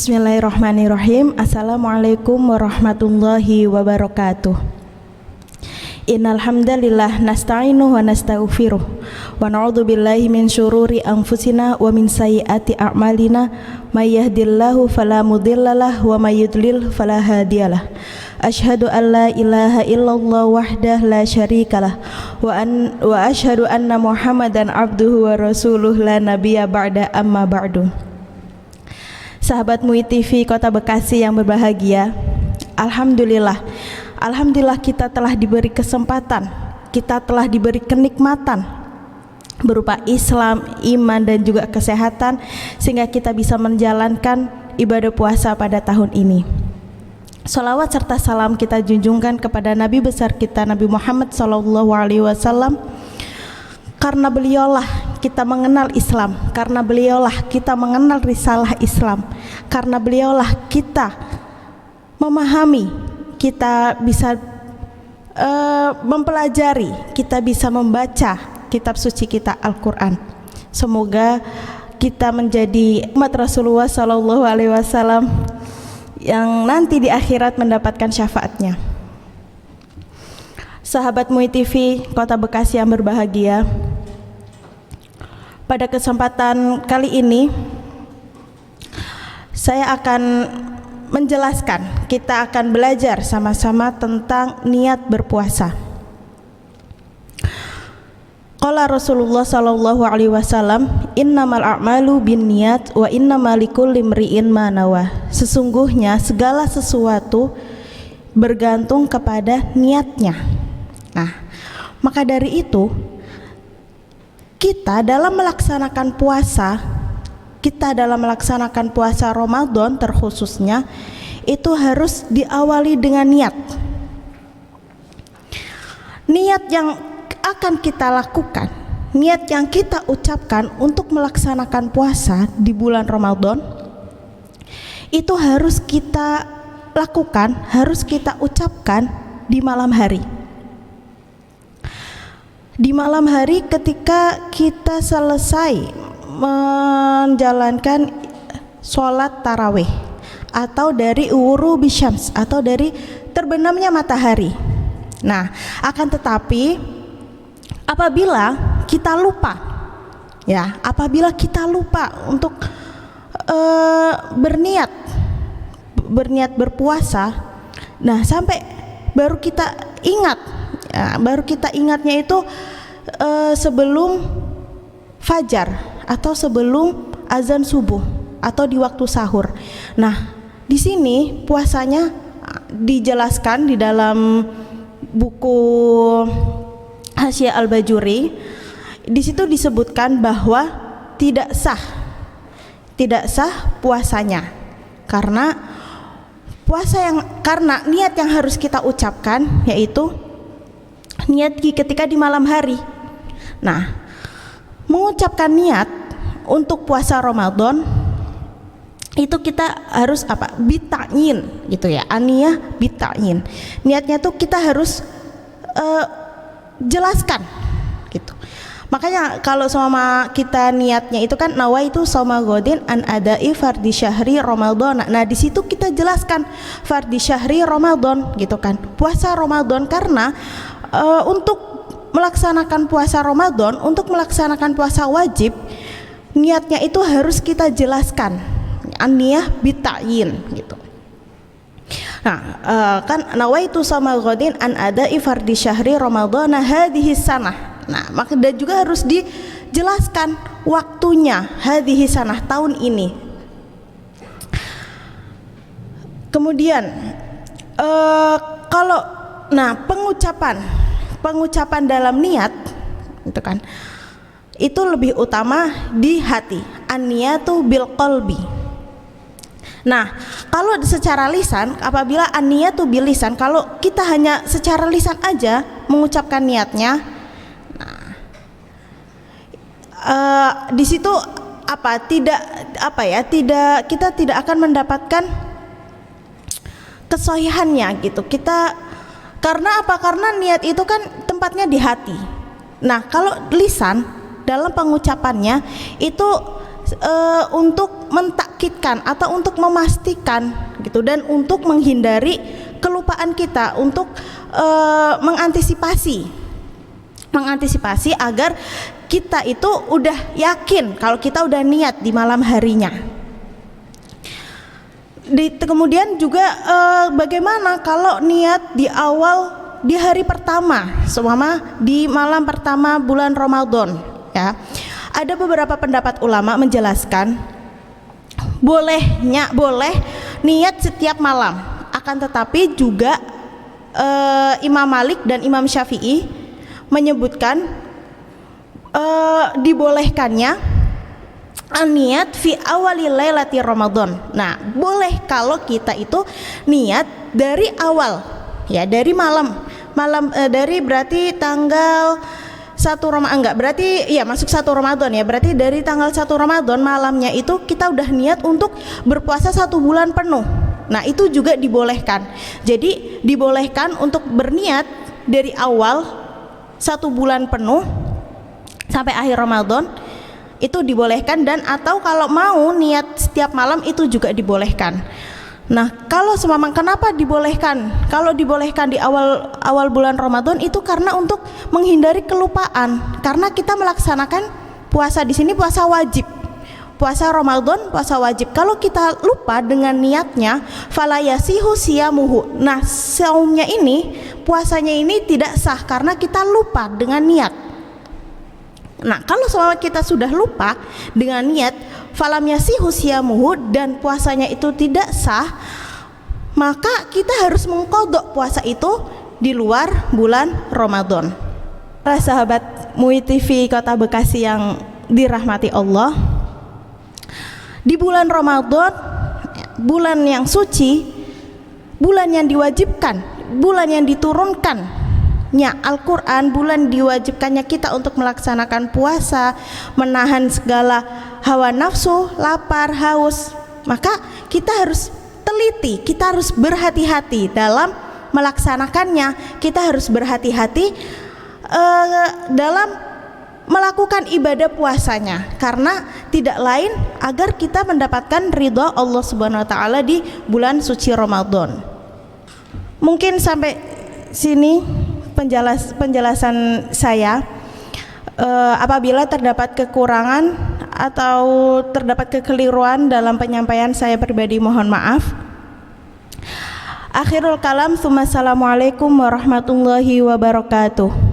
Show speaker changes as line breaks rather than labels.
Bismillahirrahmanirrahim. Assalamualaikum warahmatullahi wabarakatuh. Innal hamdalillah nasta'inuhu wa nastaghfiruh wa na'udzu billahi min syururi anfusina wa min sayyiati a'malina may yahdihillahu fala mudhillalah wa may yudlil fala hadiyalah. Asyhadu an la ilaha illallah wahdahu la syarikalah wa asyhadu anna Muhammadan abduhu wa rasuluh la nabiyya ba'da amma ba'du. Sahabat MUI TV Kota Bekasi yang berbahagia, Alhamdulillah kita telah diberi kesempatan, kita telah diberi kenikmatan berupa Islam, iman dan juga kesehatan, sehingga kita bisa menjalankan ibadah puasa pada tahun ini. Salawat serta salam kita junjungkan kepada Nabi besar kita, Nabi Muhammad SAW. Karena beliaulah kita mengenal Islam, karena beliaulah kita mengenal risalah Islam, karena beliaulah kita memahami, kita bisa mempelajari, kita bisa membaca kitab suci kita Al-Quran. Semoga kita menjadi umat Rasulullah SAW yang nanti di akhirat mendapatkan syafaatnya. Sahabat MUI TV Kota Bekasi yang berbahagia, pada kesempatan kali ini saya akan menjelaskan, kita akan belajar sama-sama tentang niat berpuasa. Qala Rasulullah sallallahu alaihi wasallam, innamal a'malu binniyat wa innamal likulli imri'in ma nawa. Sesungguhnya segala sesuatu bergantung kepada niatnya. Nah, maka dari itu kita dalam melaksanakan puasa Ramadan terkhususnya itu harus diawali dengan niat. Niat yang akan kita lakukan, niat yang kita ucapkan untuk melaksanakan puasa di bulan Ramadan itu harus kita lakukan, harus kita ucapkan di malam hari. Di malam hari ketika kita selesai menjalankan sholat tarawih atau dari ghurubi syams, atau dari terbenamnya matahari. Nah, akan tetapi apabila kita lupa untuk berniat berpuasa, nah sampai baru kita ingatnya itu sebelum fajar atau sebelum azan subuh atau di waktu sahur. Nah, di sini puasanya dijelaskan di dalam buku Hasyiah Al-Bajuri. Di situ disebutkan bahwa tidak sah puasanya karena niat yang harus kita ucapkan yaitu niat ketika di malam hari. Nah, mengucapkan niat untuk puasa Ramadan itu kita harus bita'yin gitu ya, aniyah bita'yin. Niatnya tuh kita harus jelaskan gitu. Makanya kalau sama kita niatnya itu kan nawaitu shauma ghadin an ada'i fardhi syahri Ramadan. Nah, di situ kita jelaskan fardhi syahri Ramadan gitu kan. Puasa Ramadan karena untuk melaksanakan puasa Ramadan, untuk melaksanakan puasa wajib, niatnya itu harus kita jelaskan, an-niyah bita'yin gitu. Nah, kan nawaitu shauma ghadin an ada'i fardhi syahri Ramadan hadhihi sanah. Nah, maka dan juga harus dijelaskan waktunya, hadhihi sanah, tahun ini. Kemudian pengucapan dalam niat itu kan itu lebih utama di hati, an-niyatu bil qalbi. Nah, kalau secara lisan, apabila an-niyatu bil lisan, kalau kita hanya secara lisan aja mengucapkan niatnya, di situ kita tidak akan mendapatkan kesohihannya gitu. Karena niat itu kan tempatnya di hati. Nah, kalau lisan dalam pengucapannya itu untuk mentakkidkan atau untuk memastikan gitu, dan untuk menghindari kelupaan kita, untuk mengantisipasi agar kita itu udah yakin kalau kita udah niat di malam harinya. Kemudian juga bagaimana kalau niat di hari pertama, seumpama di malam pertama bulan Ramadan, ya. Ada beberapa pendapat ulama menjelaskan boleh niat setiap malam, akan tetapi juga Imam Malik dan Imam Syafi'i menyebutkan dibolehkannya niat fi awali lailati Ramadan. Nah, boleh kalau kita itu niat dari awal, ya, dari malam dari berarti tanggal 1 Ramadan, enggak, berarti ya masuk 1 Ramadan ya, berarti dari tanggal 1 Ramadan malamnya itu kita udah niat untuk berpuasa 1 bulan penuh. Nah, itu juga dibolehkan. Jadi dibolehkan untuk berniat dari awal 1 bulan penuh sampai akhir Ramadan, itu dibolehkan. Dan atau kalau mau niat setiap malam itu juga dibolehkan. Nah, kalau semamang kenapa dibolehkan? Kalau dibolehkan di awal bulan Ramadan itu karena untuk menghindari kelupaan. Karena kita melaksanakan puasa di sini puasa wajib. Puasa Ramadan, puasa wajib. Kalau kita lupa dengan niatnya, fala yasihu siyamuhu. Nah, saumnya ini, puasanya ini tidak sah karena kita lupa dengan niat. Nah, kalau selama kita sudah lupa dengan niat, falam yasihu siyamuhu, dan puasanya itu tidak sah, maka kita harus mengqadha puasa itu di luar bulan Ramadan. Para sahabat MUI TV Kota Bekasi yang dirahmati Allah, di bulan Ramadan, bulan yang suci, bulan yang diwajibkan, bulan yang diturunkan Al-Quran, bulan diwajibkannya kita untuk melaksanakan puasa, menahan segala hawa nafsu, lapar, haus, maka kita harus teliti, kita harus berhati-hati dalam melaksanakannya. Kita harus berhati-hati dalam melakukan ibadah puasanya, karena tidak lain agar kita mendapatkan ridha Allah Subhanahu wa taala di bulan suci Ramadan. Mungkin sampai sini penjelasan saya. Apabila terdapat kekurangan atau terdapat kekeliruan dalam penyampaian saya pribadi, mohon maaf. Akhirul kalam, assalamualaikum warahmatullahi wabarakatuh.